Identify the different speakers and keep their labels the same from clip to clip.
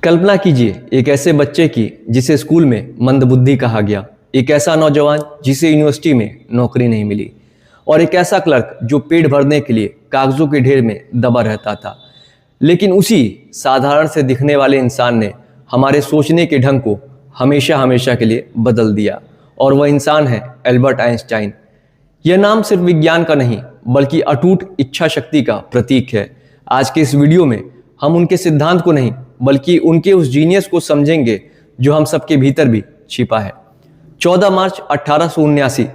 Speaker 1: कल्पना कीजिए एक ऐसे बच्चे की जिसे स्कूल में मंदबुद्धि कहा गया, एक ऐसा नौजवान जिसे यूनिवर्सिटी में नौकरी नहीं मिली और एक ऐसा क्लर्क जो पेट भरने के लिए कागजों के ढेर में दबा रहता था। लेकिन उसी साधारण से दिखने वाले इंसान ने हमारे सोचने के ढंग को हमेशा हमेशा के लिए बदल दिया और वह इंसान है एल्बर्ट आइंस्टाइन। यह नाम सिर्फ विज्ञान का नहीं बल्कि अटूट इच्छा शक्ति का प्रतीक है। आज के इस वीडियो में हम उनके सिद्धांत को नहीं बल्कि उनके उस जीनियस को समझेंगे जो हम सबके भीतर भी छिपा है। 14 मार्च 1879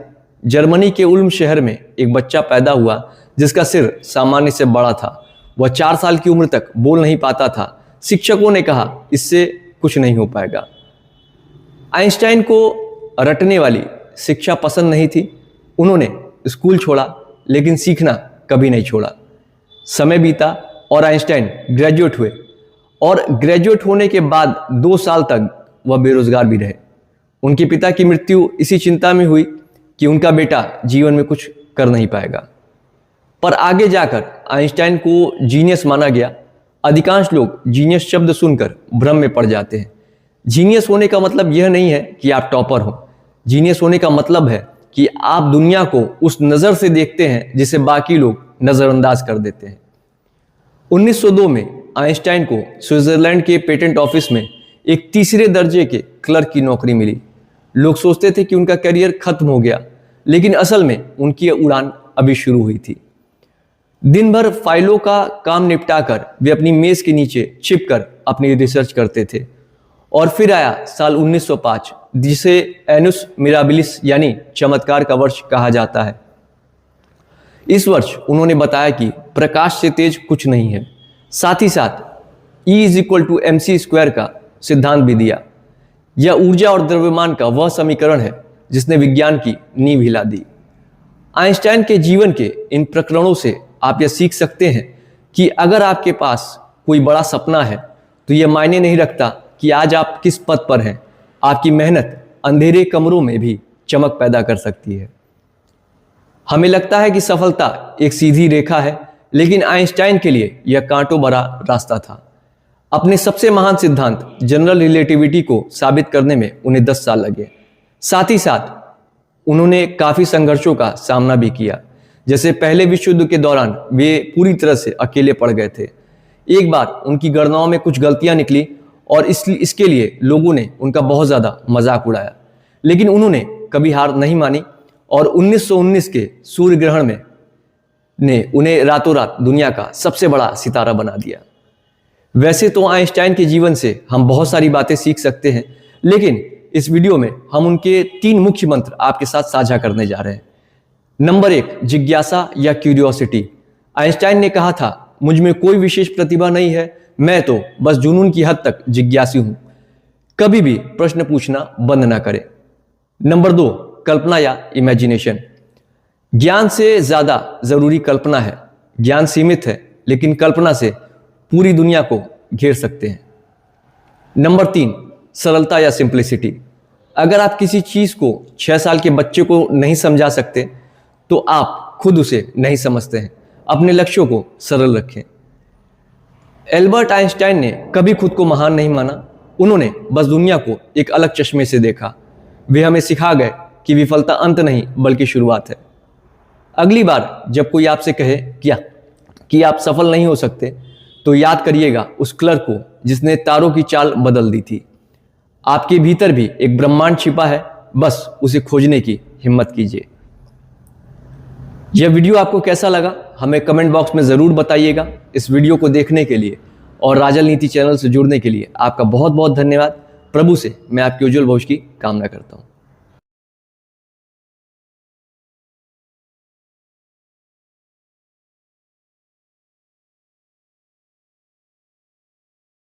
Speaker 1: जर्मनी के उल्म शहर में एक बच्चा पैदा हुआ जिसका सिर सामान्य से बड़ा था। वह 4 साल की उम्र तक बोल नहीं पाता था। शिक्षकों ने कहा इससे कुछ नहीं हो पाएगा। आइंस्टाइन को रटने वाली शिक्षा पसंद नहीं थी। उन्होंने स्कूल छोड़ा लेकिन सीखना कभी नहीं छोड़ा। समय बीता और आइंस्टाइन ग्रेजुएट हुए और ग्रेजुएट होने के बाद 2 साल तक वह बेरोजगार भी रहे। उनके पिता की मृत्यु इसी चिंता में हुई कि उनका बेटा जीवन में कुछ कर नहीं पाएगा। पर आगे जाकर आइंस्टाइन को जीनियस माना गया। अधिकांश लोग जीनियस शब्द सुनकर भ्रम में पड़ जाते हैं। जीनियस होने का मतलब यह नहीं है कि आप टॉपर हो। जीनियस होने का मतलब है कि आप दुनिया को उस नज़र से देखते हैं जिसे बाकी लोग नज़रअंदाज कर देते हैं। 1902 में आइंस्टाइन को स्विट्जरलैंड के पेटेंट ऑफिस में एक तीसरे दर्जे के क्लर्क की नौकरी मिली। लोग सोचते थे कि उनका करियर खत्म हो गया, लेकिन असल में उनकी उड़ान अभी शुरू हुई थी। दिन भर फाइलों का काम निपटाकर वे अपनी मेज के नीचे छिपकर अपनी रिसर्च करते थे। और फिर आया साल 1905 जिसे एनुस मिराबिलिस यानी चमत्कार का वर्ष कहा जाता है। इस वर्ष उन्होंने बताया कि प्रकाश से तेज कुछ नहीं है। साथ ही साथ E=mc² का सिद्धांत भी दिया। यह ऊर्जा और द्रव्यमान का वह समीकरण है जिसने विज्ञान की नींव हिला दी। आइंस्टाइन के जीवन के इन प्रकरणों से आप यह सीख सकते हैं कि अगर आपके पास कोई बड़ा सपना है तो यह मायने नहीं रखता कि आज आप किस पद पर हैं। आपकी मेहनत अंधेरे कमरों में भी चमक पैदा कर सकती है। हमें लगता है कि सफलता एक सीधी रेखा है, लेकिन आइंस्टाइन के लिए यह कांटों भरा रास्ता था। अपने सबसे महान सिद्धांत जनरल रिलेटिविटी को साबित करने में उन्हें 10 साल लगे। साथ ही साथ उन्होंने काफ़ी संघर्षों का सामना भी किया। जैसे पहले विश्व युद्ध के दौरान वे पूरी तरह से अकेले पड़ गए थे। एक बार उनकी गणनाओं में कुछ गलतियां निकली और इसके लिए लोगों ने उनका बहुत ज़्यादा मजाक उड़ाया, लेकिन उन्होंने कभी हार नहीं मानी और 1919 के सूर्य ग्रहण ने उन्हें रातों रात दुनिया का सबसे बड़ा सितारा बना दिया। वैसे तो आइंस्टाइन के जीवन से हम बहुत सारी बातें सीख सकते हैं, लेकिन इस वीडियो में हम उनके 3 मुख्य मंत्र आपके साथ साझा करने जा रहे हैं। नंबर 1, जिज्ञासा या क्यूरियोसिटी। आइंस्टाइन ने कहा था, मुझ में कोई विशेष प्रतिभा नहीं है, मैं तो बस जुनून की हद तक जिज्ञासु हूं। कभी भी प्रश्न पूछना बंद ना करें। नंबर 2, कल्पना या इमेजिनेशन। ज्ञान से ज्यादा जरूरी कल्पना है। ज्ञान सीमित है, लेकिन कल्पना से पूरी दुनिया को घेर सकते हैं। नंबर 3, सरलता या सिंप्लिसिटी। अगर आप किसी चीज को 6 साल के बच्चे को नहीं समझा सकते तो आप खुद उसे नहीं समझते हैं। अपने लक्ष्यों को सरल रखें। एल्बर्ट आइंस्टाइन ने कभी खुद को महान नहीं माना। उन्होंने बस दुनिया को एक अलग चश्मे से देखा। वे हमें सिखा गए कि विफलता अंत नहीं बल्कि शुरुआत है। अगली बार जब कोई आपसे कहे कि आप सफल नहीं हो सकते तो याद करिएगा उस क्लर्क को जिसने तारों की चाल बदल दी थी। आपके भीतर भी एक ब्रह्मांड छिपा है, बस उसे खोजने की हिम्मत कीजिए। यह वीडियो आपको कैसा लगा हमें कमेंट बॉक्स में ज़रूर बताइएगा। इस वीडियो को देखने के लिए और राजनीति चैनल से जुड़ने के लिए आपका बहुत बहुत धन्यवाद। प्रभु से मैं आपके उज्जवल भविष्य की कामना करता हूँ।